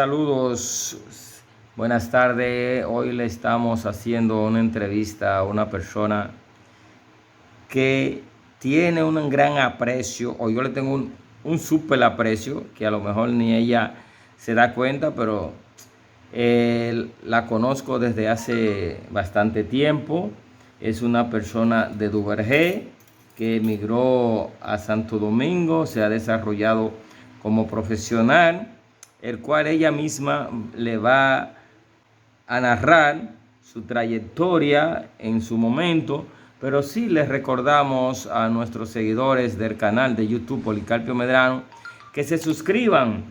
Saludos, buenas tardes. Hoy le estamos haciendo una entrevista a una persona que tiene un gran aprecio, o yo le tengo un súper aprecio, que a lo mejor ni ella se da cuenta, pero la conozco desde hace bastante tiempo. Es una persona de Duvergé que emigró a Santo Domingo, se ha desarrollado como profesional, el cual ella misma le va a narrar su trayectoria en su momento, pero sí les recordamos a nuestros seguidores del canal de YouTube Policarpio Medrano que se suscriban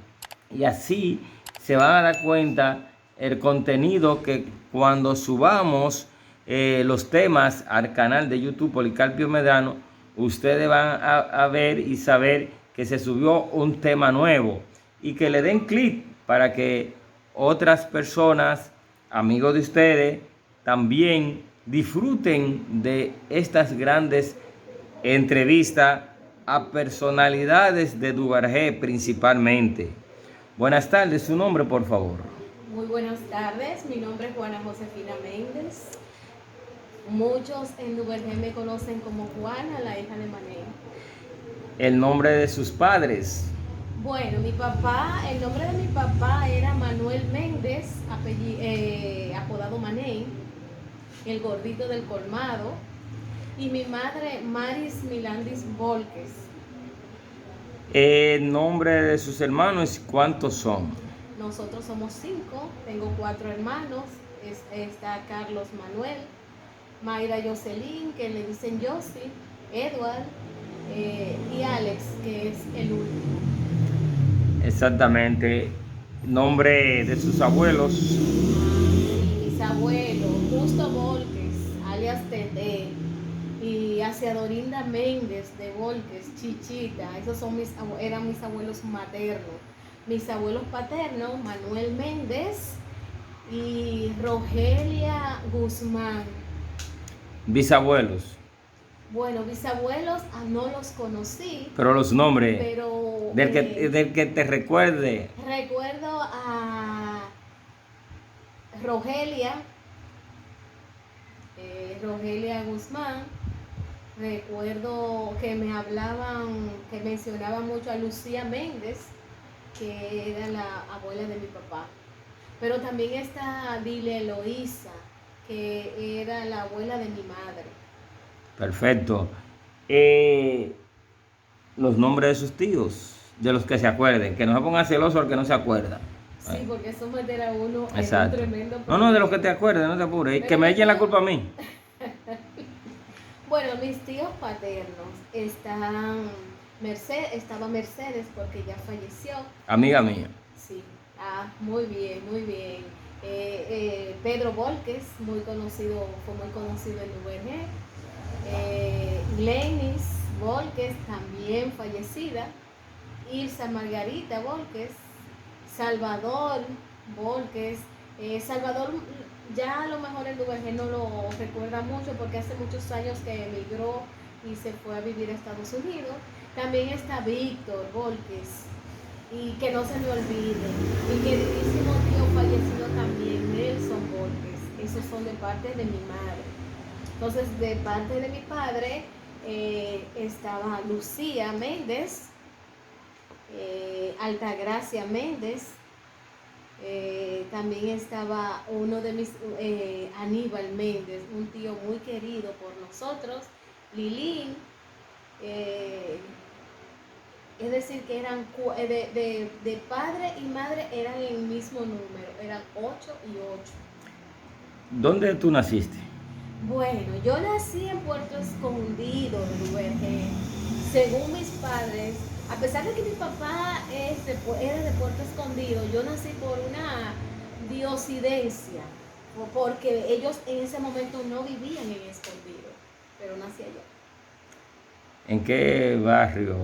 y así se van a dar cuenta el contenido que cuando subamos los temas al canal de YouTube Policarpio Medrano, ustedes van a ver y saber que se subió un tema nuevo y que le den clic para que otras personas, amigos de ustedes, también disfruten de estas grandes entrevistas a personalidades de Duvergé principalmente. Buenas tardes, su nombre por favor. Muy buenas tardes, mi nombre es Juana Josefina Méndez. Muchos en Duvergé me conocen como Juana, la hija de Maney. El nombre de sus padres. Bueno, el nombre de mi papá era Manuel Méndez, apodado Maney, el gordito del colmado, y mi madre Maris Milandis Volques. El nombre de sus hermanos, ¿cuántos son? Nosotros somos 5, tengo 4 hermanos, está Carlos Manuel, Mayra Jocelyn, que le dicen Josie, Edward y Alex, que es el último. Exactamente. Nombre de sus abuelos. Mis abuelos, Justo Volques, alias Tete, y hacia Dorinda Méndez de Volques, Chichita, esos eran mis abuelos maternos. Mis abuelos paternos, Manuel Méndez y Rogelia Guzmán. Bisabuelos. Bueno, bisabuelos no los conocí. Pero los nombres, Pero del que te recuerde. recuerdo a Rogelia, Rogelia Guzmán. Recuerdo que que mencionaban mucho a Lucía Méndez, que era la abuela de mi papá. Pero también está Dile Eloísa, que era la abuela de mi madre. Perfecto. Los nombres de sus tíos, de los que se acuerden, que no se pongan celosos al que no se acuerda. Sí, porque eso meter a uno en un Exacto. tremendo No, problema. de los que te acuerdes, no te apures. Que me echen la culpa a mí. Bueno, mis tíos paternos estaba Mercedes porque ya falleció. Amiga mía. Sí, muy bien, muy bien. Pedro Volques, fue muy conocido en Duvergé. Glenis Volques, también fallecida. Ilsa Margarita Volques, Salvador Volques. Salvador ya a lo mejor el Duvergé no lo recuerda mucho porque hace muchos años que emigró y se fue a vivir a Estados Unidos. También está Víctor Volques, y que no se me olvide, mi queridísimo tío fallecido también, Nelson Volques. Esos son de parte de mi madre. Entonces, de parte de mi padre estaba Lucía Méndez, Altagracia Méndez. También estaba uno de mis, Aníbal Méndez, un tío muy querido por nosotros, Lilín. Es decir, que eran de padre y madre eran el mismo número, eran 8 y 8. ¿Dónde tú naciste? Bueno, yo nací en Puerto Escondido, Duvergé. Según mis padres, a pesar de que mi papá era de Puerto Escondido, yo nací por una diosidencia, porque ellos en ese momento no vivían en Escondido, pero nací allá. ¿En qué barrio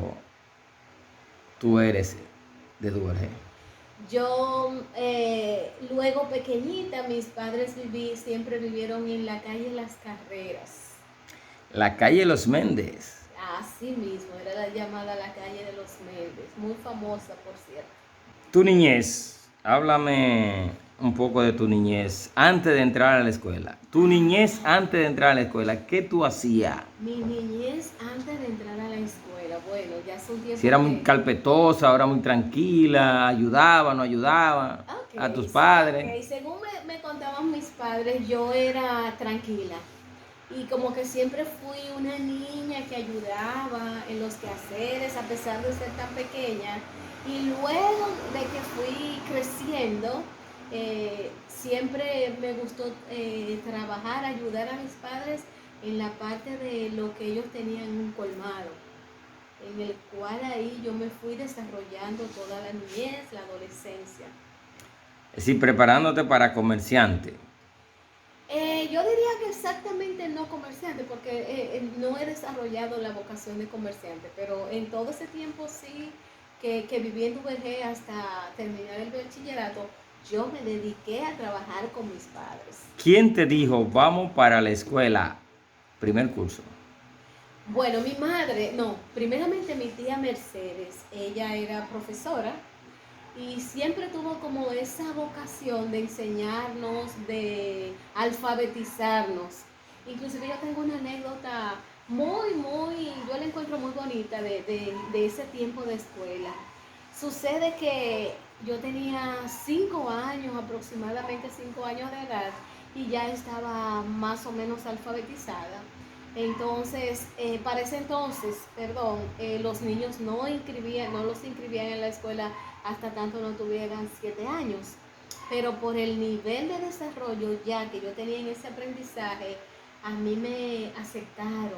tú eres de Duvergé? Yo, luego pequeñita, mis padres siempre vivieron en la calle Las Carreras. La calle Los Méndez. Así mismo, era la llamada la calle de los Méndez, muy famosa, por cierto. Tu niñez, Háblame un poco de tu niñez antes de entrar a la escuela. Tu niñez antes de entrar a la escuela, ¿qué tú hacías? Mi niñez antes de entrar a la escuela, bueno, ya hace un tiempo Si era muy que... carpetosa, ahora muy tranquila, ayudaba, no ayudaba Ok, a tus padres. ok, según me contaban mis padres, yo era tranquila. Y como que siempre fui una niña que ayudaba en los quehaceres a pesar de ser tan pequeña. Y luego de que fui creciendo, siempre me gustó trabajar, ayudar a mis padres en la parte de lo que ellos tenían un colmado, en el cual ahí yo me fui desarrollando toda la niñez, la adolescencia. Es decir, preparándote para comerciante. Yo diría que exactamente no comerciante, porque no he desarrollado la vocación de comerciante, pero en todo ese tiempo sí que viví en UVG hasta terminar el bachillerato, yo me dediqué a trabajar con mis padres. ¿Quién te dijo, vamos para la escuela? Primer curso. Bueno, mi madre, no, primeramente mi tía Mercedes, ella era profesora y siempre tuvo como esa vocación de enseñarnos, de alfabetizarnos. Inclusive yo tengo una anécdota yo la encuentro muy bonita de ese tiempo de escuela. Sucede que yo tenía 5 años, aproximadamente 5 años de edad, y ya estaba más o menos alfabetizada. Entonces, para ese entonces, perdón, los niños no los inscribían en la escuela hasta tanto no tuvieran 7 años. Pero por el nivel de desarrollo ya que yo tenía en ese aprendizaje, a mí me aceptaron.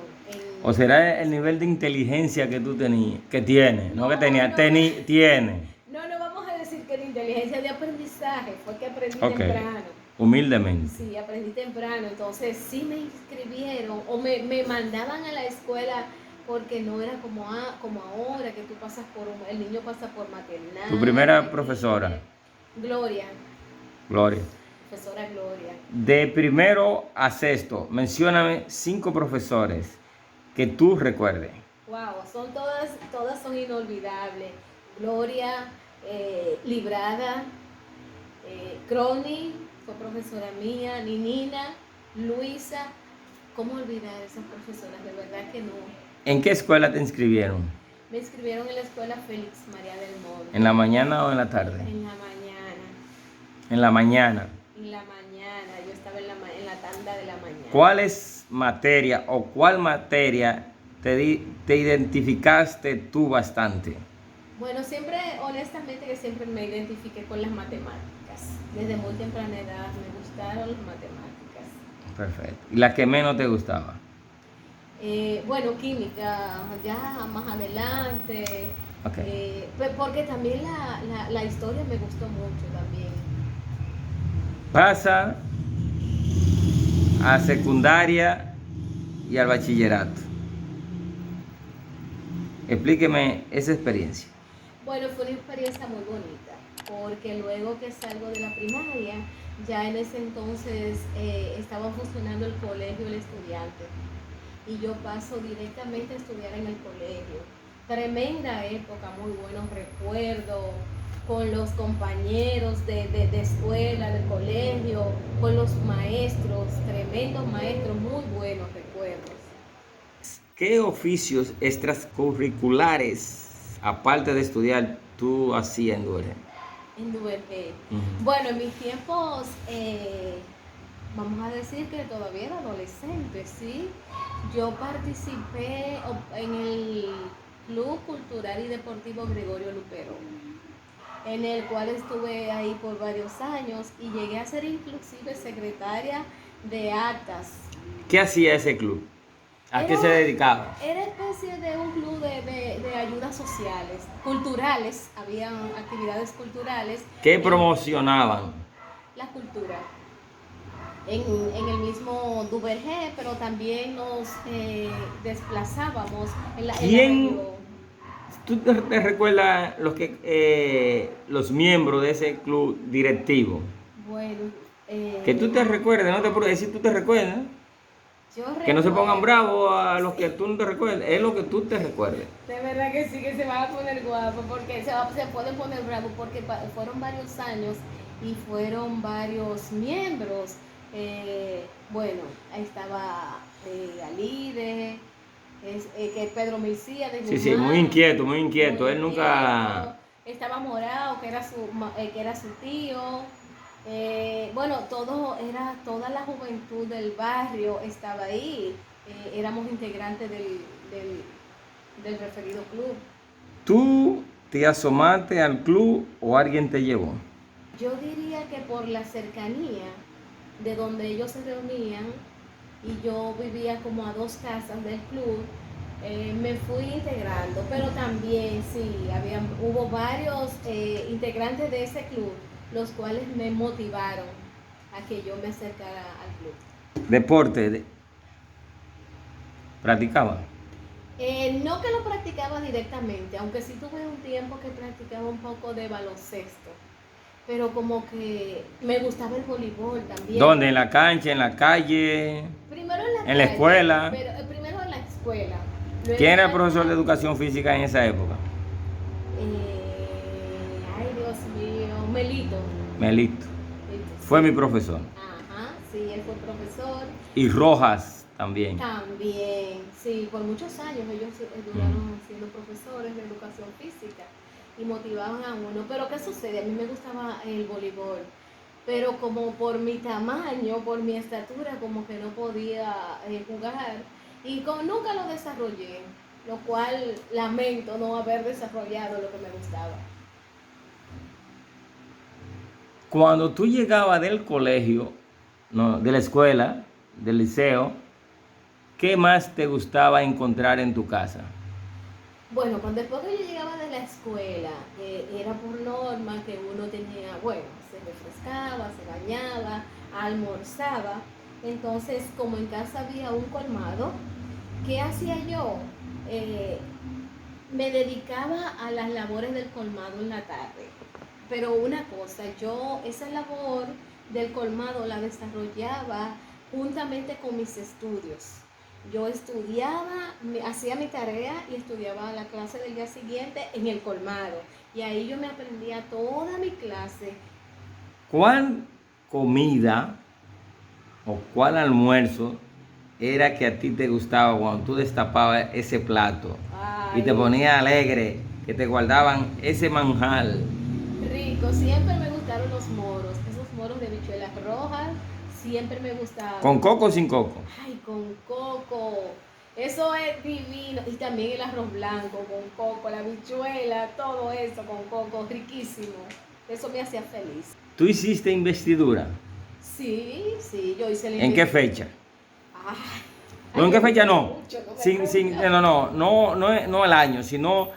¿O será el nivel de inteligencia que tú tenías, que tienes? No que tenía, tiene. No, vamos a decir que la inteligencia de aprendizaje fue que aprendí Ok, temprano. humildemente. Sí, aprendí temprano, entonces sí me inscribieron o me mandaban a la escuela porque no era como ahora que tú pasas el niño pasa por maternal. Tu primera profesora, Gloria, Gloria. profesora Gloria. De primero a sexto, mencióname 5 profesores que tú recuerdes. Wow, todas son inolvidables. Gloria, Librada, Crony, fue profesora mía, Ninina, Luisa. ¿Cómo olvidar esas profesoras? De verdad que no. ¿En qué escuela te inscribieron? Me inscribieron en la escuela Félix María del Monte. ¿En la mañana o en la tarde? En la mañana. En la mañana. En la mañana. Yo estaba en la tanda de la mañana. ¿Cuáles materia o cuál materia te identificaste tú bastante? Bueno, honestamente que siempre me identifiqué con las matemáticas. Desde muy temprana edad me gustaron las matemáticas. Perfecto. ¿Y la que menos te gustaba? Bueno, química, ya más adelante. Okay. Porque también la historia me gustó mucho también. Pasa a secundaria y al bachillerato. Explíqueme esa experiencia. Bueno, fue una experiencia muy bonita, porque luego que salgo de la primaria, ya en ese entonces estaba funcionando el colegio El Estudiante, y yo paso directamente a estudiar en el colegio. Tremenda época, muy buenos recuerdos, con los compañeros de escuela, del colegio, con los maestros, tremendos maestros, muy buenos recuerdos. ¿Qué oficios extracurriculares, aparte de estudiar, tú hacías en Duvergé? En Duvergé. Bueno, en mis tiempos, vamos a decir que todavía era adolescente, ¿sí? Yo participé en el Club Cultural y Deportivo Gregorio Luperón, en el cual estuve ahí por varios años y llegué a ser inclusive secretaria de actas. ¿Qué hacía ese club? ¿A qué se dedicaba? Era especie de un club de ayudas sociales, culturales, había actividades culturales. ¿Qué promocionaban? La cultura. En el mismo Duvergé, pero también nos desplazábamos en la región. ¿Tú te recuerdas los miembros de ese club directivo? Bueno. Que tú te recuerdes, no te puedo decir, tú te recuerdas. Que no se pongan recuerdo. bravos a los que tú no te recuerdes, es lo que tú te recuerdes. De verdad que sí, que se van a poner guapos, porque se pueden poner bravos, porque fueron varios años y fueron varios miembros. Bueno, ahí estaba Alide, que es Pedro Murcia de Sí, sí, Guzmán, muy inquieto, muy muy inquieto. Él nunca... inquieto. Estaba Morao, que era su tío. Bueno, toda la juventud del barrio estaba ahí. Éramos integrantes del referido club. ¿Tú te asomaste al club o alguien te llevó? Yo diría que por la cercanía de donde ellos se reunían y yo vivía como a 2 casas del club, me fui integrando, pero también sí, hubo varios integrantes de ese club, los cuales me motivaron a que yo me acercara al club. Deporte, practicaba. No que lo practicaba directamente, aunque sí tuve un tiempo que practicaba un poco de baloncesto, pero como que me gustaba el voleibol también. ¿Dónde? ¿En la cancha, en la calle, Primero en la en la calle, escuela? pero primero en la escuela. ¿Quién Luego era el en profesor de la educación física en esa época? Ay, Dios mío, Melito. Melito. Fue mi Sí. profesor. Ajá, sí, él fue profesor. Y Rojas también. También, sí, por muchos años ellos duraron siendo profesores de educación física y motivaban a uno. Pero ¿qué sucede? A mí me gustaba el voleibol, pero como por mi tamaño, por mi estatura, como que no podía jugar y nunca lo desarrollé, lo cual lamento no haber desarrollado lo que me gustaba. Cuando tú llegabas del colegio, no, de la escuela, del liceo, ¿qué más te gustaba encontrar en tu casa? Bueno, cuando después que yo llegaba de la escuela, era por norma que uno tenía, bueno, se refrescaba, se bañaba, almorzaba. Entonces, como en casa había un colmado, ¿qué hacía yo? Eh, Me dedicaba a las labores del colmado en la tarde. Pero una cosa, yo esa labor del colmado la desarrollaba juntamente con mis estudios. Yo estudiaba, hacía mi tarea y estudiaba la clase del día siguiente en el colmado. Y ahí yo me aprendía toda mi clase. ¿Cuál comida o cuál almuerzo era que a ti te gustaba cuando tú destapabas ese plato y te Ay, ponías alegre, que te guardaban ese manjar? rico, siempre me gustaron los moros, esos moros de habichuelas rojas, siempre me gustaban. ¿Con coco o sin coco? Ay, con coco. Eso es divino. Y también el arroz blanco con coco, la habichuela, todo eso con coco, riquísimo. Eso me hacía feliz. ¿Tú hiciste investidura? Sí, sí, yo hice la ¿En qué investigación. fecha? Ay, No, ¿en qué fecha no? mucho, no me Sin, acuerdo. no el año, sino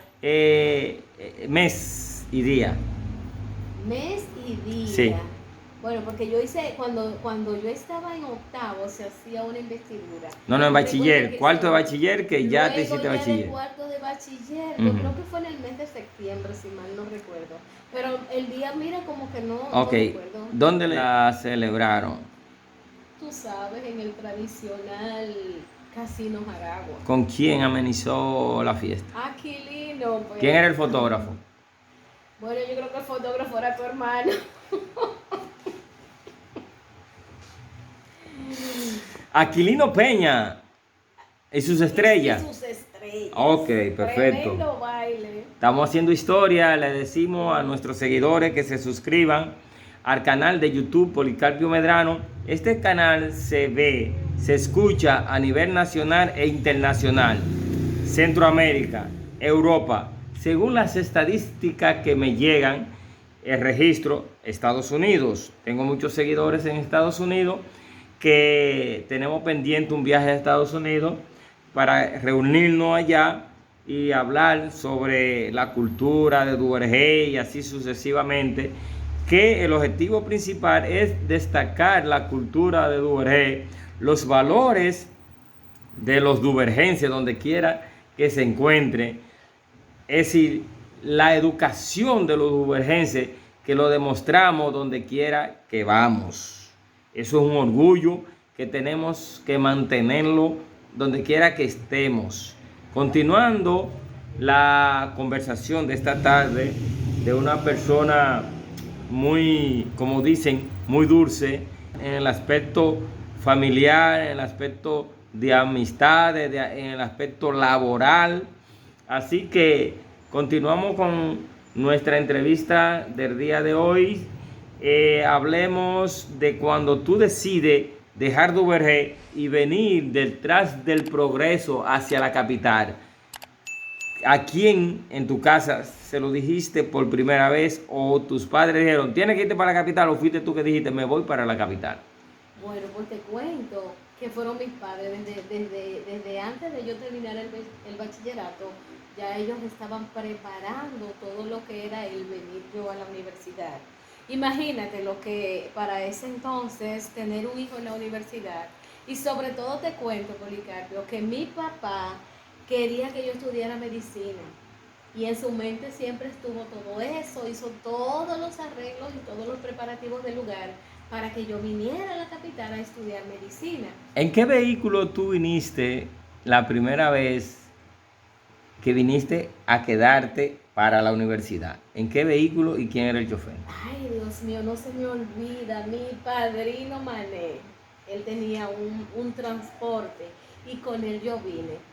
mes y día. Mes y día. Sí. Bueno, porque yo hice, cuando yo estaba en octavo, se hacía una investidura. No, en Recuerda bachiller, que cuarto de bachiller, que ya te luego hiciste ya de bachiller. cuarto de bachiller, yo Ujú. creo que fue en el mes de septiembre, si mal no recuerdo. Pero el día, mira, como que no Ok, recuerdo. ¿dónde la celebraron? Tú sabes, en el tradicional Casino Jaragua. ¿Con quién amenizó la fiesta? Aquilino, pues. ¿Quién era el fotógrafo? Bueno, yo creo que el fotógrafo era tu hermano. Aquilino Peña y sus estrellas. Y sus estrellas. Ok, perfecto. Tremendo baile. Estamos haciendo historia, le decimos a nuestros seguidores que se suscriban al canal de YouTube Policarpio Medrano. Este canal se ve, se escucha a nivel nacional e internacional, Centroamérica, Europa. Según las estadísticas que me llegan, el registro, Estados Unidos. Tengo muchos seguidores en Estados Unidos que tenemos pendiente un viaje a Estados Unidos para reunirnos allá y hablar sobre la cultura de Duvergé y así sucesivamente, que el objetivo principal es destacar la cultura de Duvergé, los valores de los duvergenses donde quiera que se encuentre, es decir, la educación de los duvergenses que lo demostramos donde quiera que vamos. Eso es un orgullo que tenemos que mantenerlo donde quiera que estemos. Continuando la conversación de esta tarde de una persona muy, como dicen, muy dulce en el aspecto familiar, en el aspecto de amistades, en el aspecto laboral. Así que continuamos con nuestra entrevista del día de hoy. Hablemos de cuando tú decides dejar Duvergé y venir detrás del progreso hacia la capital. ¿A quién en tu casa se lo dijiste por primera vez o tus padres dijeron, tienes que irte para la capital, o fuiste tú que dijiste, me voy para la capital? Bueno, pues te cuento que fueron mis padres desde antes de yo terminar el bachillerato. Ya ellos estaban preparando todo lo que era el venir yo a la universidad. Imagínate lo que para ese entonces tener un hijo en la universidad. Y sobre todo te cuento, Policarpio, que mi papá quería que yo estudiara medicina. Y en su mente siempre estuvo todo eso, hizo todos los arreglos y todos los preparativos del lugar para que yo viniera a la capital a estudiar medicina. ¿En qué vehículo tú viniste la primera vez que viniste a quedarte para la universidad? ¿En qué vehículo y quién era el chofer? Ay, Dios mío, no se me olvida, mi padrino Mané, él tenía un transporte y con él yo vine.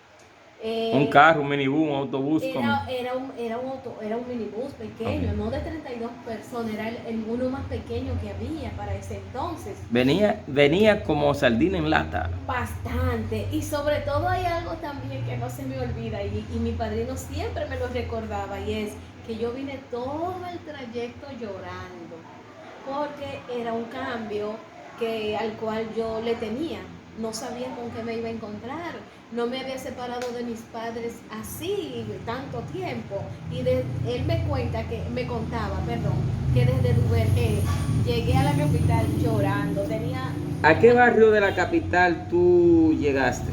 Un carro, un minibús, un autobús. Era un minibús pequeño, no de 32 personas, era uno más pequeño que había para ese entonces. Venía como sardina en lata. Bastante, y sobre todo hay algo también que no se me olvida y mi padrino siempre me lo recordaba, y es que yo vine todo el trayecto llorando, porque era un cambio al cual yo le temía. No sabía con qué me iba a encontrar, no me había separado de mis padres así tanto tiempo, y él me contaba, que desde Duvergé llegué a la capital llorando. ¿A qué barrio de la capital tú llegaste?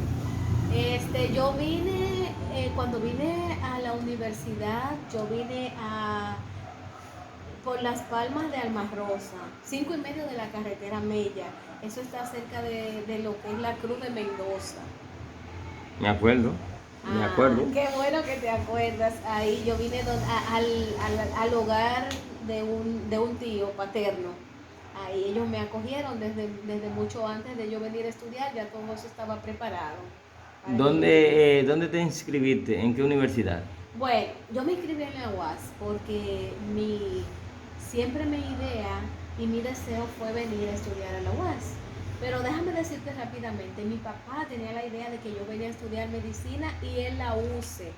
Yo vine, cuando vine a la universidad, yo vine por Las Palmas de Almarrosa, 5:30 de la carretera Mella. Eso está cerca de lo que es la Cruz de Mendoza. Me acuerdo. Qué bueno que te acuerdas. Ahí yo vine al hogar de un tío paterno. Ahí ellos me acogieron desde mucho antes de yo venir a estudiar, ya todo eso estaba preparado. ¿Dónde te inscribiste? ¿En qué universidad? Bueno, yo me inscribí en la UAS porque siempre mi idea y mi deseo fue venir a estudiar a la UAS. Pero déjame decirte rápidamente, mi papá tenía la idea de que yo venía a estudiar medicina y en la UCE.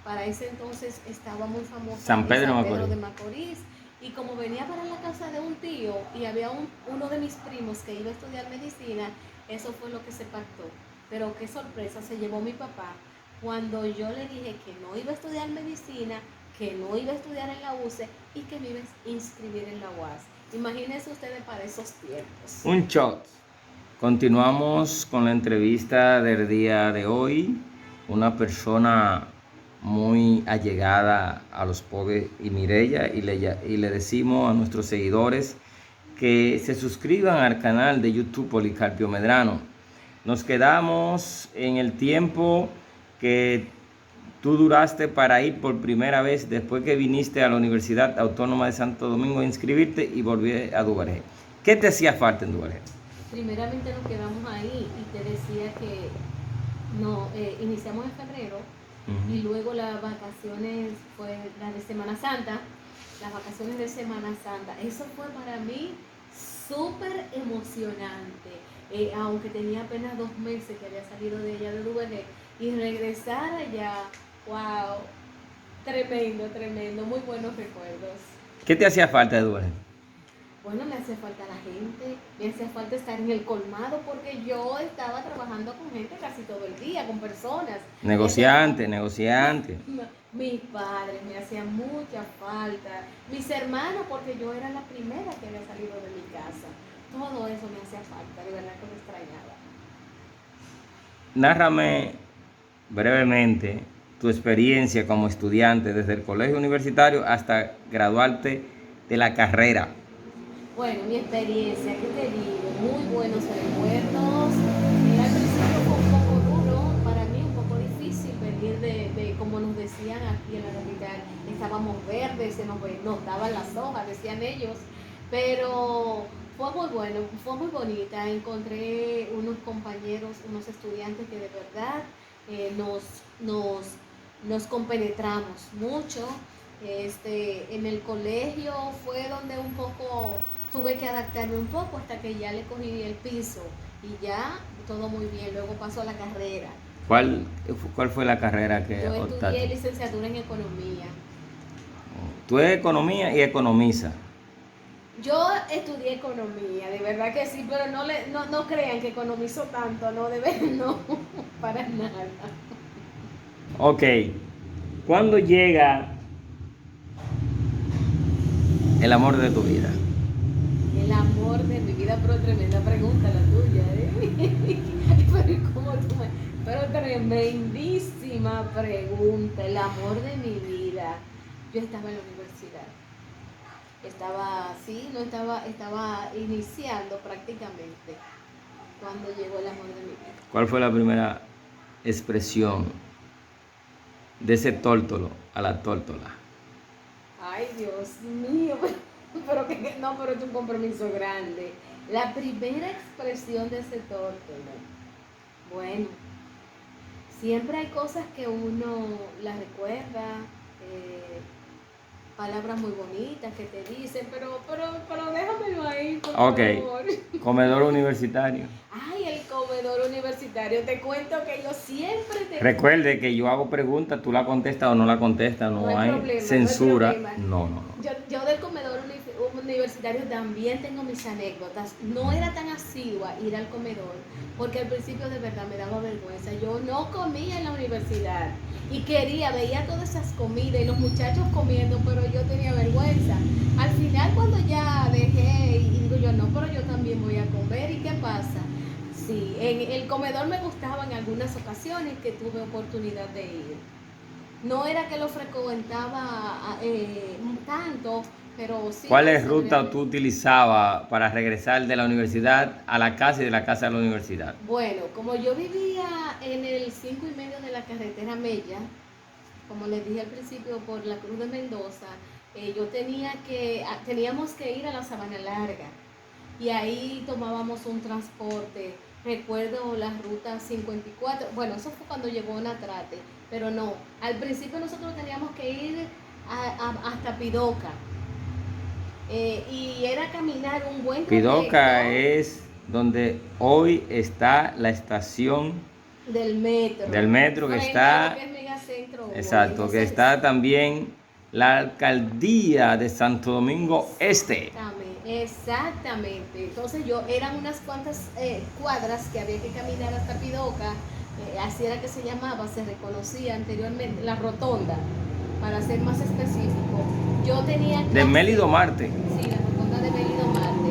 Para ese entonces estaba muy famosa San Pedro de Macorís. Y como venía para la casa de un tío y había uno de mis primos que iba a estudiar medicina, eso fue lo que se pactó. Pero qué sorpresa se llevó mi papá cuando yo le dije que no iba a estudiar medicina, que no iba a estudiar en la UCE y que me iba a inscribir en la UAS. Imagínense ustedes para esos tiempos. Un shot. Continuamos con la entrevista del día de hoy. Una persona muy allegada a los pobres y Mireya, y le decimos a nuestros seguidores que se suscriban al canal de YouTube Policarpio Medrano. Nos quedamos en el tiempo que tú duraste para ir por primera vez después que viniste a la Universidad Autónoma de Santo Domingo a inscribirte y volví a Duvergé. ¿Qué te hacía falta en Duvergé? Primeramente nos quedamos ahí y te decía que iniciamos en febrero. Y luego las vacaciones fue la de Semana Santa, las vacaciones de Semana Santa. Eso fue para mí súper emocionante, aunque tenía apenas 2 meses que había salido de allá de Duvergé, y regresar allá, wow, tremendo, muy buenos recuerdos. ¿Qué te hacía falta de Duvergé? Bueno, me hacía falta la gente, me hacía falta estar en el colmado, porque yo estaba trabajando con gente casi todo el día, con personas. Negociante. Mis padres me hacían mucha falta, mis hermanos, porque yo era la primera que había salido de mi casa. Todo eso me hacía falta, de verdad que me extrañaba. Nárrame brevemente tu experiencia como estudiante desde el colegio universitario hasta graduarte de la carrera. Bueno, mi experiencia, ¿qué te digo? muy buenos recuerdos. Al principio fue un poco duro, para mí un poco difícil venir de como nos decían aquí en la capital, estábamos verdes, nos daban las hojas, decían ellos, pero fue muy bueno, fue muy bonita. Encontré unos compañeros, unos estudiantes que de verdad eh, nos, nos, nos compenetramos mucho. En el colegio fue donde un poco tuve que adaptarme un poco hasta que ya le cogí el piso y ya todo muy bien. Luego pasó a la carrera. ¿Cuál, cuál fue la carrera que Yo estudié optaste? licenciatura en economía. Tú eres economía y economiza. Yo estudié economía, de verdad que sí, pero no crean que economizo tanto, no, de verdad, no, para nada. Ok, ¿cuándo llega el amor de tu vida? El amor de mi vida, pero tremenda pregunta la tuya, ¿eh? Pero tremendísima pregunta, el amor de mi vida. Yo estaba en la universidad. Estaba iniciando prácticamente cuando llegó el amor de mi vida. ¿Cuál fue la primera expresión de ese tórtolo a la tórtola? Ay, Dios mío, pero es un compromiso grande. La primera expresión de ese tórtono. Bueno, siempre hay cosas que uno las recuerda, eh, palabras muy bonitas que te dicen, pero déjamelo ahí, por Ok, favor. comedor universitario. Ay, el comedor universitario. Te cuento que yo siempre te... Recuerde que yo hago preguntas, tú la contestas o no la contestas, No no hay hay problema, censura. no hay problema. No, no, no. Yo del comedor universitario también tengo mis anécdotas. No era tan asidua ir al comedor, porque al principio de verdad me daba vergüenza. Yo no comía en la universidad y veía todas esas comidas y los muchachos comiendo, pero yo tenía vergüenza. Al final cuando ya dejé y digo yo, no, pero yo también voy a comer. ¿Y qué pasa? Sí, en el comedor me gustaba en algunas ocasiones que tuve oportunidad de ir. No era que lo frecuentaba tanto, pero sí ¿Cuáles solía rutas ir. tú utilizabas para regresar de la universidad a la casa y de la casa a la universidad? Bueno, como yo vivía en el 5 y medio de la carretera Mella, como les dije al principio, por la Cruz de Mendoza, teníamos que ir a la Sabana Larga y ahí tomábamos un transporte. Recuerdo la ruta 54, bueno, eso fue cuando llegó Natrate, pero no, al principio nosotros teníamos que ir hasta Pidoca, y era caminar un buen Pidoca trayecto es donde hoy está la estación del metro que frente a lo que está, es Megacentro hoy. exacto, que Entonces, está también la alcaldía de Santo Domingo Este. exactamente. Entonces eran unas cuantas cuadras que había que caminar hasta Pidoca, así era que se llamaba, se reconocía anteriormente, la rotonda, para ser más específico. Yo tenía De clase, Mélido Marte. sí, la rotonda de Belido Marte,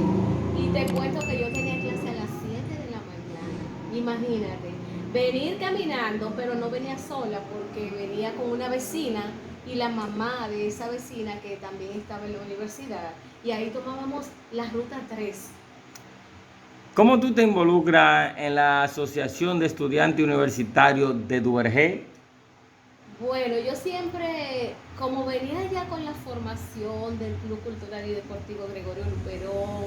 y te cuento que yo tenía clase a las 7 de la mañana. Imagínate, venir caminando, pero no venía sola porque venía con una vecina y la mamá de esa vecina que también estaba en la universidad, y ahí tomábamos la ruta 3. ¿Cómo tú te involucras en la Asociación de Estudiantes Universitarios de Duvergé? Bueno, yo siempre, como venía ya con la formación del Club Cultural y Deportivo Gregorio Luperón,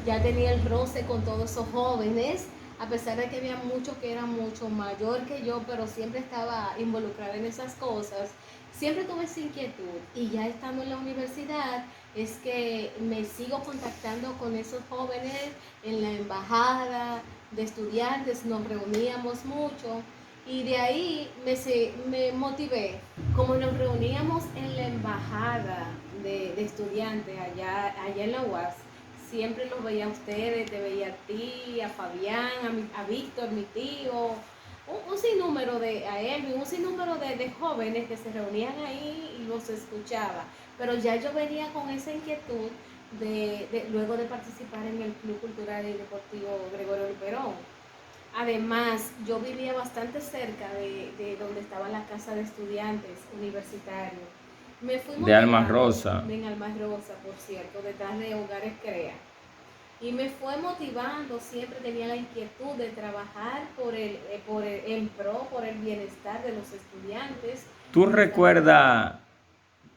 ya tenía el roce con todos esos jóvenes, a pesar de que había muchos que eran mucho mayor que yo, pero siempre estaba involucrada en esas cosas. Siempre tuve esa inquietud y ya estando en la universidad es que me sigo contactando con esos jóvenes en la embajada de estudiantes, nos reuníamos mucho. Y de ahí me motivé. Como nos reuníamos en la embajada de estudiantes allá en la UAS, siempre los veía a ustedes, te veía a ti, a Fabián, a Víctor, mi tío, un sinnúmero a él, un sinnúmero de jóvenes que se reunían ahí y los escuchaba. Pero ya yo venía con esa inquietud luego de participar en el Club Cultural y Deportivo Gregorio Luperón. Además, yo vivía bastante cerca de donde estaba la casa de estudiantes universitarios. Me fui De Alma motivando Rosa. en Alma Rosa, por cierto, detrás de Hogares Crea. y me fue motivando, siempre tenía la inquietud de trabajar por el bienestar de los estudiantes. ¿Tú recuerdas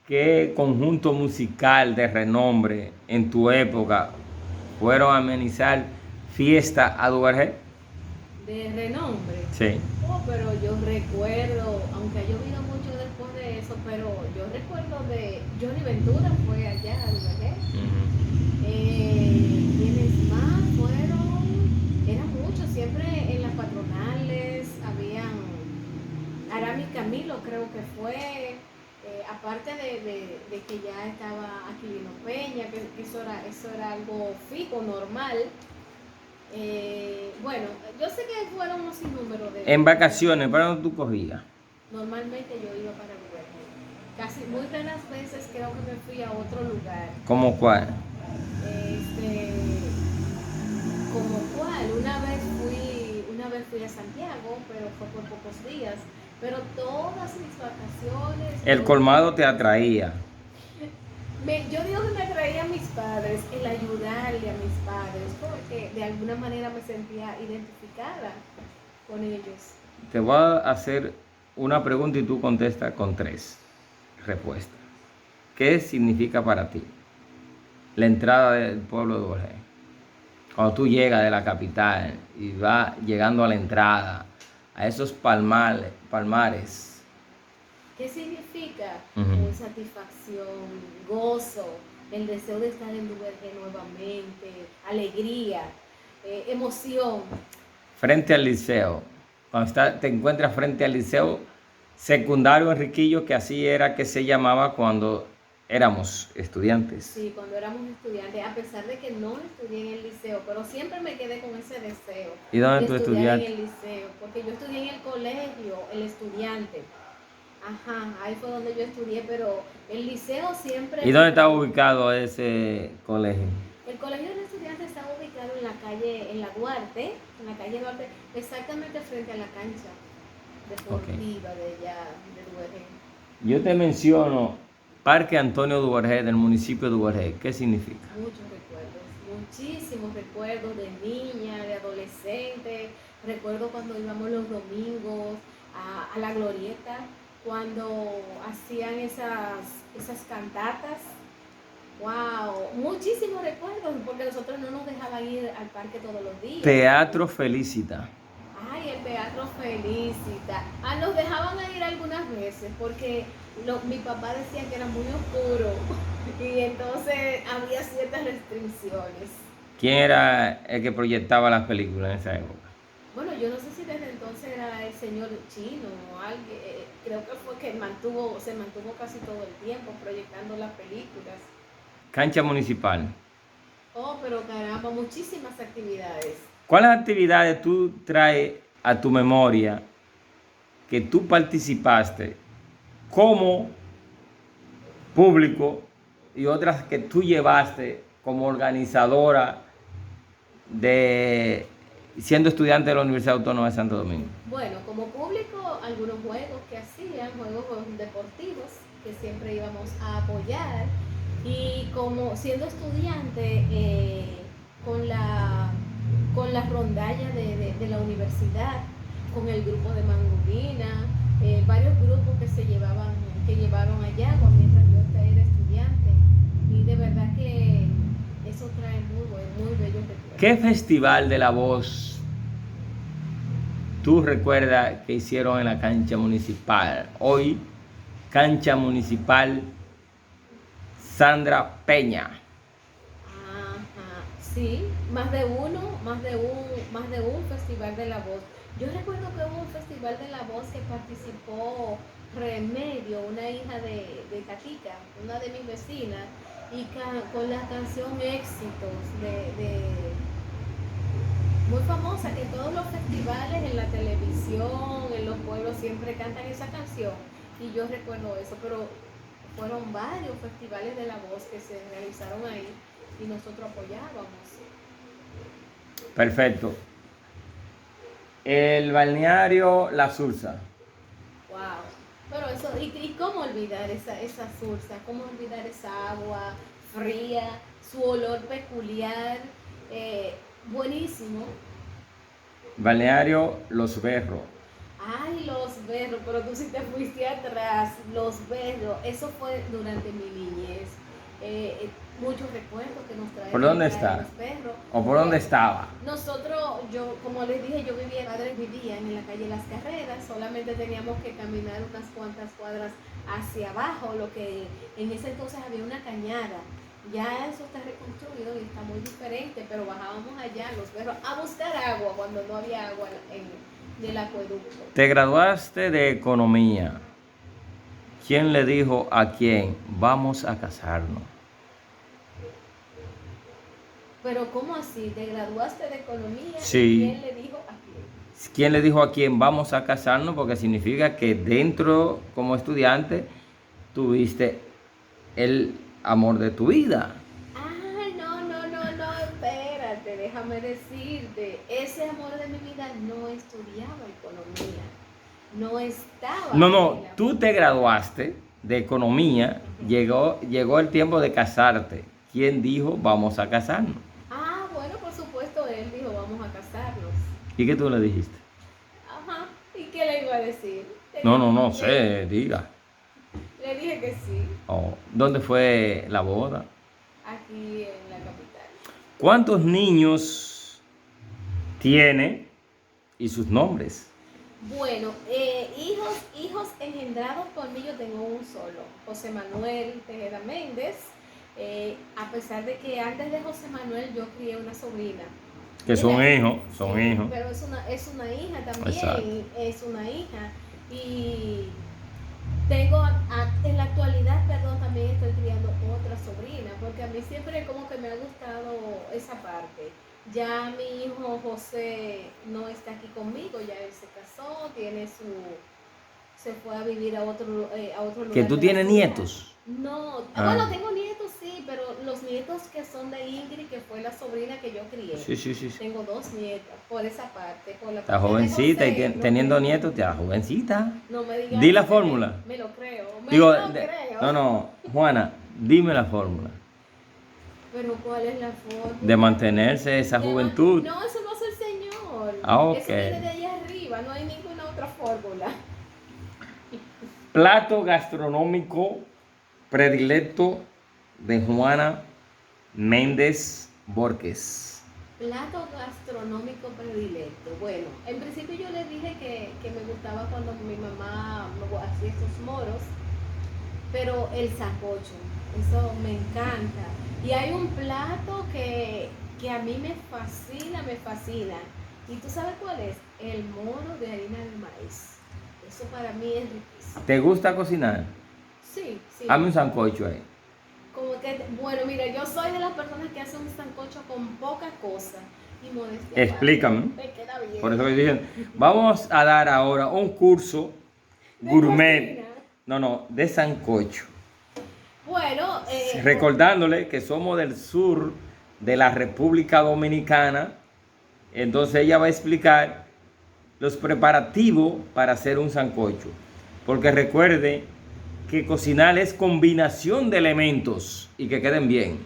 qué conjunto musical de renombre en tu época fueron a amenizar fiesta a Duvergé? De renombre. Sí. Oh, pero yo recuerdo, aunque ha llovido mucho después de eso, pero yo recuerdo de Johnny Ventura fue allá, ¿verdad? ¿Quiénes más fueron? Eran muchos, siempre en las patronales habían Arami Camilo, creo que fue, aparte de que ya estaba Aquilino Peña, que eso era algo fijo, normal. Bueno, yo sé que fueron un sinnúmero de... En vacaciones, ¿para dónde tú cogías? Normalmente yo iba para Duvergé. Casi muy raras veces creo que me fui a otro lugar. ¿Cómo cuál? Este, como cuál, una vez fui a Santiago, pero fue por pocos días. Pero todas mis vacaciones... El colmado te atraía. Yo digo que me atraía a mis padres, el ayudarle a mis padres, porque de alguna manera me sentía identificada con ellos. Te voy a hacer una pregunta y tú contestas con 3 respuestas. ¿Qué significa para ti la entrada del pueblo de Duvergé? Cuando tú llegas de la capital y vas llegando a la entrada, a esos palmares. ¿Qué significa? Ujú. Satisfacción, gozo, el deseo de estar en Duvergé nuevamente, alegría, emoción. Frente al liceo, te encuentras frente al liceo secundario Enriquillo, que así era que se llamaba cuando éramos estudiantes. Sí, cuando éramos estudiantes, a pesar de que no estudié en el liceo, pero siempre me quedé con ese deseo ¿Y dónde de tú estudiar en estudiaste? el liceo, porque yo estudié en el colegio, el estudiante. Ajá, ahí fue donde yo estudié, pero el liceo siempre... ¿Y dónde estaba ubicado ese colegio? El colegio del estudiante está ubicado en la calle, en la Duarte, en la calle Duarte, exactamente frente a la cancha deportiva de allá, de Duvergé. Yo te menciono Parque Antonio Duvergé del municipio de Duvergé. ¿Qué significa? Muchos recuerdos, muchísimos recuerdos de niña, de adolescente. Recuerdo cuando íbamos los domingos a la glorieta, cuando hacían esas cantatas. Wow, muchísimos recuerdos, porque nosotros no nos dejaban ir al parque todos los días. Teatro Felicita. Ay, el Teatro Felicita. Nos dejaban ir algunas veces porque mi papá decía que era muy oscuro y entonces había ciertas restricciones. ¿Quién era el que proyectaba las películas en esa época? Bueno, yo no sé si desde entonces era el señor Chino o alguien, creo que fue que se mantuvo casi todo el tiempo proyectando las películas. Cancha municipal. Oh, pero caramba, muchísimas actividades. ¿Cuáles actividades tú traes a tu memoria que tú participaste como público y otras que tú llevaste como organizadora de siendo estudiante de la Universidad Autónoma de Santo Domingo? Bueno, como público, algunos juegos que hacían, juegos deportivos que siempre íbamos a apoyar. Y como siendo estudiante, con la rondalla de la universidad, con el grupo de Mangurina, varios grupos que llevaron allá mientras yo era estudiante. Y de verdad que eso trae muy bellos recuerdos. ¿Qué festival de la voz tú recuerdas que hicieron en la cancha municipal? Hoy, cancha municipal Sandra Peña. Ajá, sí, más de un festival de la voz. Yo recuerdo que hubo un festival de la voz que participó Remedio, una hija de Catica, una de mis vecinas, y con la canción Éxitos muy famosa, que en todos los festivales, en la televisión, en los pueblos siempre cantan esa canción. Y yo recuerdo eso, pero fueron varios festivales de la voz que se realizaron ahí y nosotros apoyábamos. Perfecto. El balneario La Sursa. Wow. Pero eso, ¿y cómo olvidar esa sursa? ¿Cómo olvidar esa agua fría, su olor peculiar? Buenísimo. Balneario Los Berros. Ay, Los Berros, pero tú sí te fuiste atrás. Los Berros, eso fue durante mi niñez. Muchos recuerdos que nos traen. ¿Por dónde traen está? Los Berros. ¿O por dónde estaba? Nosotros, yo, como les dije, yo vivía, padres vivían en la calle Las Carreras, solamente teníamos que caminar unas cuantas cuadras hacia abajo, lo que en ese entonces había una cañada. Ya eso está reconstruido y está muy diferente, pero bajábamos allá a Los Berros a buscar agua cuando no había agua en el acueducto. Te graduaste de economía. ¿Quién le dijo a quién? Vamos a casarnos. Pero ¿cómo así? ¿Te graduaste de economía? Sí. ¿Quién le dijo a quién? ¿Quién le dijo a quién vamos a casarnos? Porque significa que dentro, como estudiante, tuviste el amor de tu vida. Ay, no, espérate, déjame decirte, ese amor de mi vida no estudiaba economía, no estaba. No, tú te graduaste de economía, llegó el tiempo de casarte. ¿Quién dijo vamos a casarnos? Ah, bueno, por supuesto, él dijo vamos a casarnos. ¿Y qué tú le dijiste? Ajá, ¿y qué le iba a decir? No sé, diga. Le dije que sí, Oh, ¿dónde fue la boda? aquí en la capital. ¿Cuántos niños tiene y sus nombres? Bueno, hijos engendrados por mí yo tengo un solo, José Manuel Tejeda Méndez. A pesar de que antes de José Manuel yo crié una sobrina. Que son Mira, hijos, son sí, hijos. pero es una hija también, Exacto. es una hija. Y tengo, en la actualidad, perdón, también estoy criando otra sobrina, porque a mí siempre como que me ha gustado esa parte. Ya mi hijo José no está aquí conmigo, ya él se casó, se fue a vivir a otro lugar. ¿Que tú de la tienes ciudad. nietos? No, Ah. bueno, tengo nietos, sí, pero los nietos que son de Ingrid, que fue la sobrina que yo crié. Sí. Tengo 2 nietas, por esa parte. Por la Está parte de jovencita José, y no teniendo me- nietos, está jovencita. No me digas. Di la que fórmula. Me lo creo. Digo, lo creo. no, Juana, dime la fórmula Pero ¿cuál es la fórmula? de mantenerse esa juventud. No, eso lo hace el Señor. Ah, ok. Eso viene de allá arriba, no hay ninguna otra fórmula. Plato gastronómico predilecto de Juana Méndez Borges. Plato gastronómico predilecto. Bueno, en principio yo les dije que me gustaba cuando mi mamá me hacía estos moros, pero el sancocho, eso me encanta. Y hay un plato que a mí me fascina. ¿Y tú sabes cuál es? El moro de harina de maíz. Eso para mí es riquísimo. ¿Te gusta cocinar? Sí. Hazme un sancocho ahí. Como que, bueno, mira, yo soy de las personas que hacen un sancocho con poca cosa y modestia. Explícame. Me queda bien. Por eso estoy diciendo, vamos a dar ahora un curso gourmet. De sancocho. Bueno, Recordándole que somos del sur de la República Dominicana, entonces ella va a explicar los preparativos para hacer un sancocho. Porque recuerde que cocinar es combinación de elementos y que queden bien.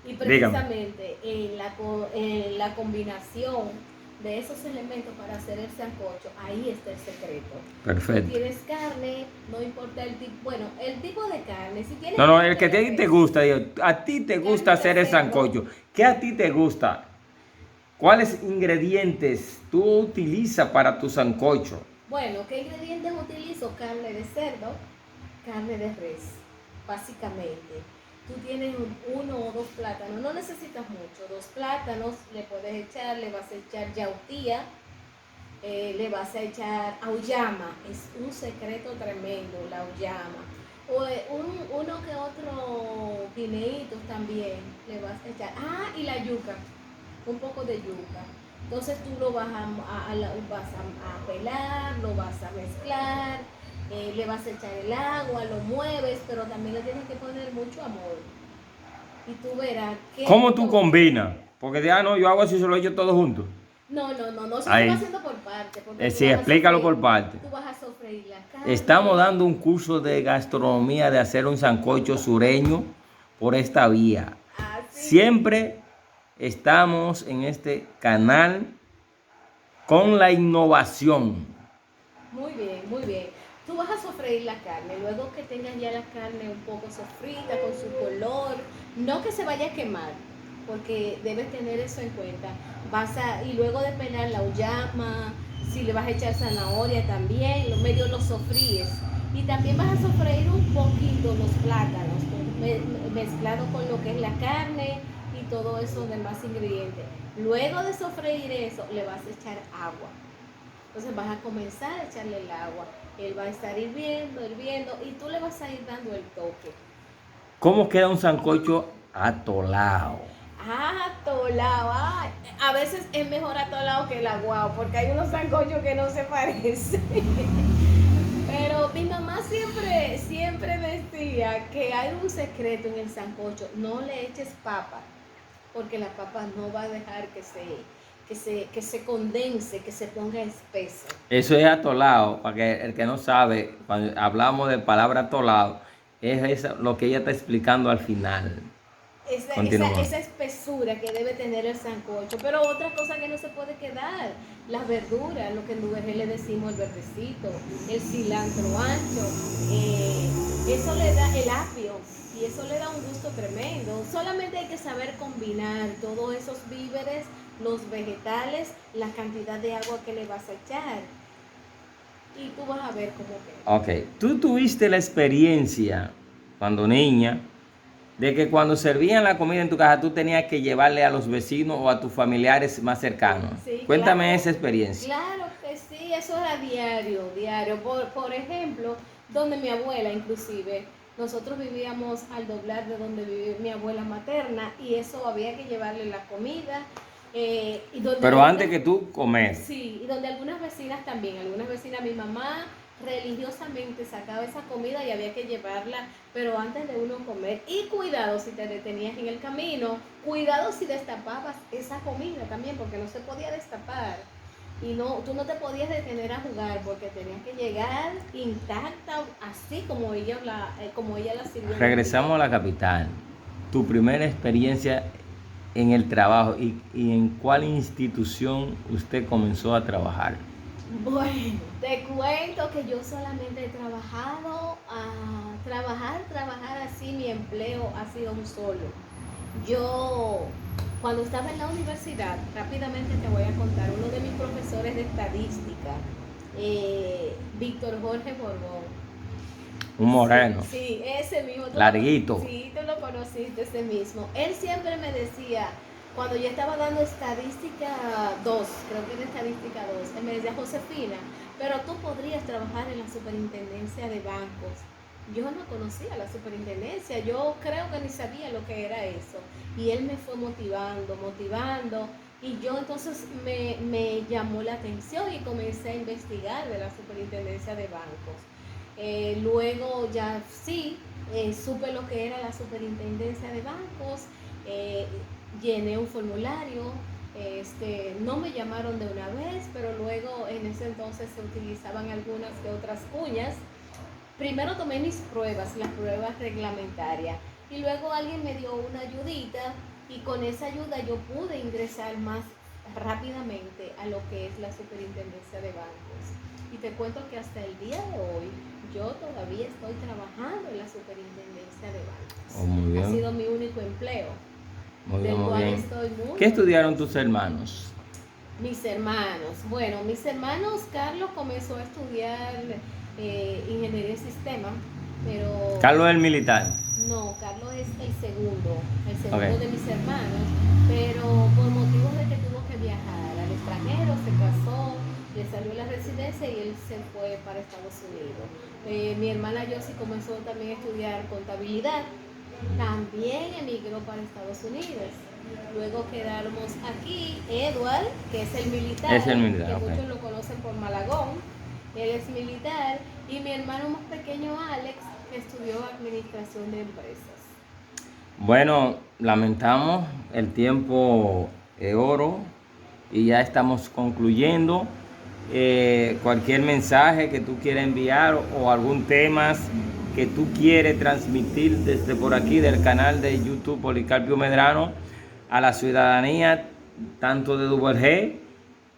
y precisamente en la combinación de esos elementos para hacer el sancocho, ahí está el secreto. Perfecto. Si tienes carne, no importa el tipo, bueno, el tipo de carne, si tienes El que a ti te gusta, digo, a ti te gusta hacer el sancocho. ¿Qué a ti te gusta? ¿Cuáles ingredientes tú utilizas para tu sancocho? Bueno, ¿qué ingredientes utilizo? Carne de cerdo, carne de res, básicamente. Tú tienes 1 o 2 plátanos, no necesitas mucho, 2 plátanos, le vas a echar yautía, le vas a echar auyama, es un secreto tremendo la auyama. O uno que otro guineitos también le vas a echar. Y la yuca, un poco de yuca. Entonces tú lo vas a pelar, lo vas a mezclar, le vas a echar el agua, lo mueves, pero también le tienes que poner mucho amor. Y tú verás que... ¿Cómo tú combinas? Porque yo hago así, se lo echo todo junto. No, se lo Ahí. va haciendo por parte. Sí, explícalo por parte. Tú vas a sofreír la carne. Estamos dando un curso de gastronomía de hacer un sancocho sureño por esta vía. Así. Siempre estamos en este canal con la innovación. Muy bien, muy bien. Tú vas a sofreír la carne, luego que tengas ya la carne un poco sofrita, con su color, no que se vaya a quemar, porque debes tener eso en cuenta. Y luego de pelar la uyama, si le vas a echar zanahoria también, medio lo sofríes. Y también vas a sofreír un poquito los plátanos, mezclado con lo que es la carne y todo eso demás ingredientes. Luego de sofreír eso, le vas a echar agua. Entonces vas a comenzar a echarle el agua. Él va a estar hirviendo, hirviendo, y tú le vas a ir dando el toque. ¿Cómo queda un sancocho atolado? Atolado. Ay, a veces es mejor atolado que el aguado, porque hay unos sancochos que no se parecen. Pero mi mamá siempre decía que hay un secreto en el sancocho. No le eches papa, porque la papa no va a dejar que se condense, que se ponga espeso. Eso es atolado, para que el que no sabe, cuando hablamos de palabra atolado, es eso, lo que ella está explicando al final. Esa espesura que debe tener el sancocho. Pero otra cosa que no se puede quedar, las verduras, lo que en Duvergé le decimos el verdecito, el cilantro ancho, eso le da el apio, y eso le da un gusto tremendo. Solamente hay que saber combinar todos esos víveres, los vegetales, la cantidad de agua que le vas a echar, y tú vas a ver cómo queda. Ok, tú tuviste la experiencia cuando niña de que cuando servían la comida en tu casa tú tenías que llevarle a los vecinos o a tus familiares más cercanos. Sí, Cuéntame claro, esa experiencia. claro que sí, eso era diario, diario. Por ejemplo, donde mi abuela inclusive, nosotros vivíamos al doblar de donde vivía mi abuela materna, y eso había que llevarle la comida. Pero antes que tú comer. Sí, y donde algunas vecinas también, mi mamá religiosamente sacaba esa comida y había que llevarla, pero antes de uno comer. Y cuidado si te detenías en el camino, cuidado si destapabas esa comida también, porque no se podía destapar. Y tú no te podías detener a jugar, porque tenías que llegar intacta, así como ella la sirvió. Regresamos a la capital. Tu primera experiencia en el trabajo y en cuál institución usted comenzó a trabajar. Bueno, te cuento que yo solamente he trabajado, trabajar así, mi empleo ha sido un solo. Yo, cuando estaba en la universidad, rápidamente te voy a contar, uno de mis profesores de estadística, Víctor Jorge Borbón. Un moreno. Sí, ese mismo. Larguito. Sí, tú lo conociste, ese mismo. Él siempre me decía, cuando yo estaba dando estadística 2, creo que era estadística 2, él me decía, Josefina, pero tú podrías trabajar en la superintendencia de bancos. Yo no conocía la superintendencia, yo creo que ni sabía lo que era eso. Y él me fue motivando, y yo entonces me llamó la atención y comencé a investigar de la superintendencia de bancos. Luego ya sí, supe lo que era la superintendencia de bancos, llené un formulario, no me llamaron de una vez, pero luego en ese entonces se utilizaban algunas que otras cuñas. Primero tomé mis pruebas, las pruebas reglamentarias, y luego alguien me dio una ayudita, y con esa ayuda yo pude ingresar más rápidamente a lo que es la superintendencia de bancos. Y te cuento que hasta el día de hoy yo todavía estoy trabajando en la superintendencia de bancos. Oh, muy bien. Ha sido mi único empleo. Muy bien, muy bien. Estoy muy ¿Qué estudiaron tus hermanos? Mis hermanos. Bueno, mis hermanos, Carlos comenzó a estudiar ingeniería en sistema, pero... Carlos es el militar. No, Carlos es el segundo Okay. de mis hermanos, pero por motivos de que tuvo que viajar al extranjero, se casó, le salió la residencia y él se fue para Estados Unidos. Mi hermana Josie comenzó también a estudiar contabilidad, también emigró para Estados Unidos. Luego quedamos aquí, Edward, que es el militar, que okay. Muchos lo conocen por Malagón, él es militar, y mi hermano más pequeño, Alex, que estudió administración de empresas. Bueno, lamentamos, el tiempo es oro y ya estamos concluyendo. Cualquier mensaje que tú quieras enviar o algún tema que tú quieres transmitir desde por aquí del canal de YouTube Policarpio Medrano, a la ciudadanía tanto de Duvergé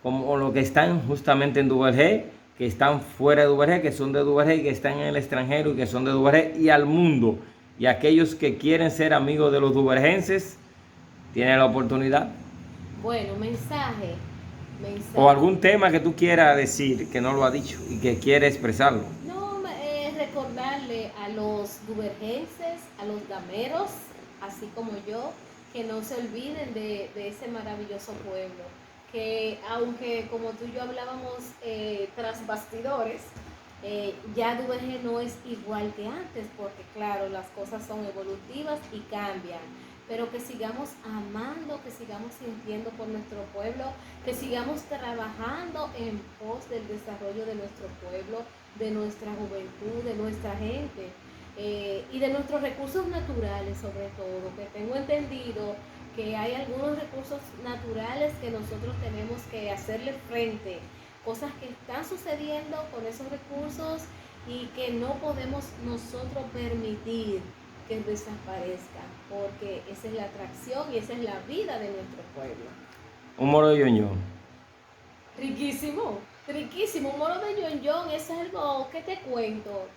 como los que están justamente en Duvergé, que están fuera de Duvergé, que son de Duvergé y que están en el extranjero y que son de Duvergé, y al mundo. Y aquellos que quieren ser amigos de los duvergenses tienen la oportunidad. Bueno, mensaje. O algún tema que tú quieras decir que no lo ha dicho y que quiere expresarlo. No, recordarle a los duvergenses, a los dameros, así como yo, que no se olviden de ese maravilloso pueblo. Que aunque como tú y yo hablábamos tras bastidores, ya Duvergé no es igual que antes, porque claro, las cosas son evolutivas y cambian, pero que sigamos amando, que sigamos sintiendo por nuestro pueblo, que sigamos trabajando en pos del desarrollo de nuestro pueblo, de nuestra juventud, de nuestra gente y de nuestros recursos naturales sobre todo, que tengo entendido que hay algunos recursos naturales que nosotros tenemos que hacerle frente, cosas que están sucediendo con esos recursos y que no podemos nosotros permitir que desaparezcan, porque esa es la atracción y esa es la vida de nuestro pueblo. Un moro de yoño. Riquísimo, riquísimo. Un moro de yoñón es algo que te cuento.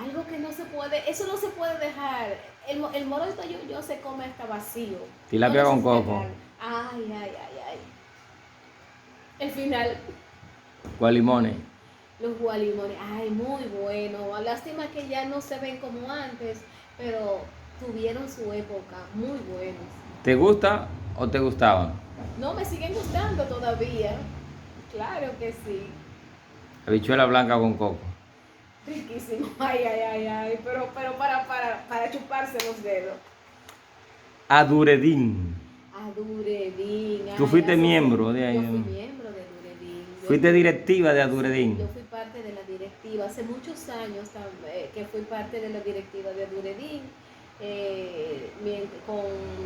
Algo que no se puede, eso no se puede dejar. El moro de yoñón se come hasta vacío. Tilapia No con necesita coco. carne. Ay, ay, ay, ay. El final. Gualimones. Los gualimones, ay, muy bueno. Lástima que ya no se ven como antes, pero tuvieron su época, muy buenos. ¿Te gusta o te gustaban? No, me siguen gustando todavía. Claro que sí. Habichuela blanca con coco. Riquísimo. Ay, ay, ay, ay. Pero para chuparse los dedos. Aduredín. Aduredín. Tú fuiste miembro de ahí. Yo fui miembro de Aduredín. Fuiste directiva de Aduredín. Yo fui parte de la directiva. Hace muchos años que fui parte de la directiva de Aduredín. Con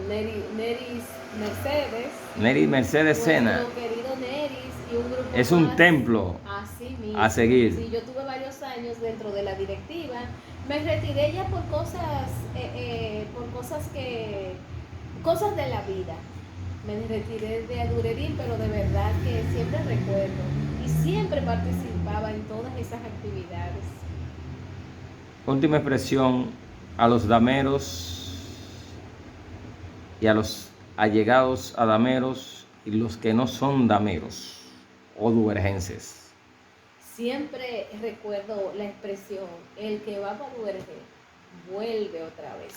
Neris Mercedes. Neris Mercedes Sena. Nuestro querido Neris y un grupo Es un más, templo así mismo, a seguir. Sí, yo tuve varios años dentro de la directiva. Me retiré ya por cosas cosas de la vida. Me retiré de Aduredín, pero de verdad que siempre recuerdo y siempre participaba en todas esas actividades. Última expresión a los dameros y a los allegados a dameros y los que no son dameros o duvergenses. Siempre recuerdo la expresión, el que va para Duvergé, vuelve otra vez.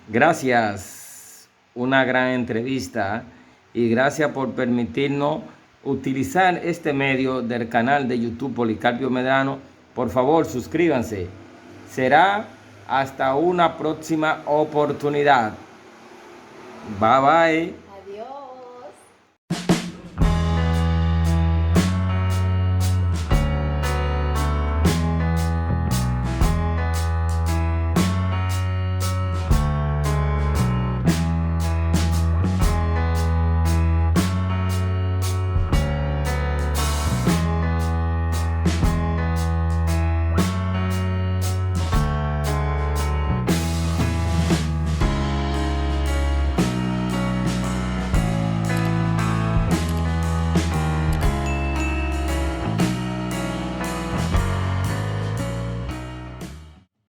Gracias, una gran entrevista y gracias por permitirnos utilizar este medio del canal de YouTube Policarpio Medrano. Por favor, suscríbanse. Será hasta una próxima oportunidad. Bye bye.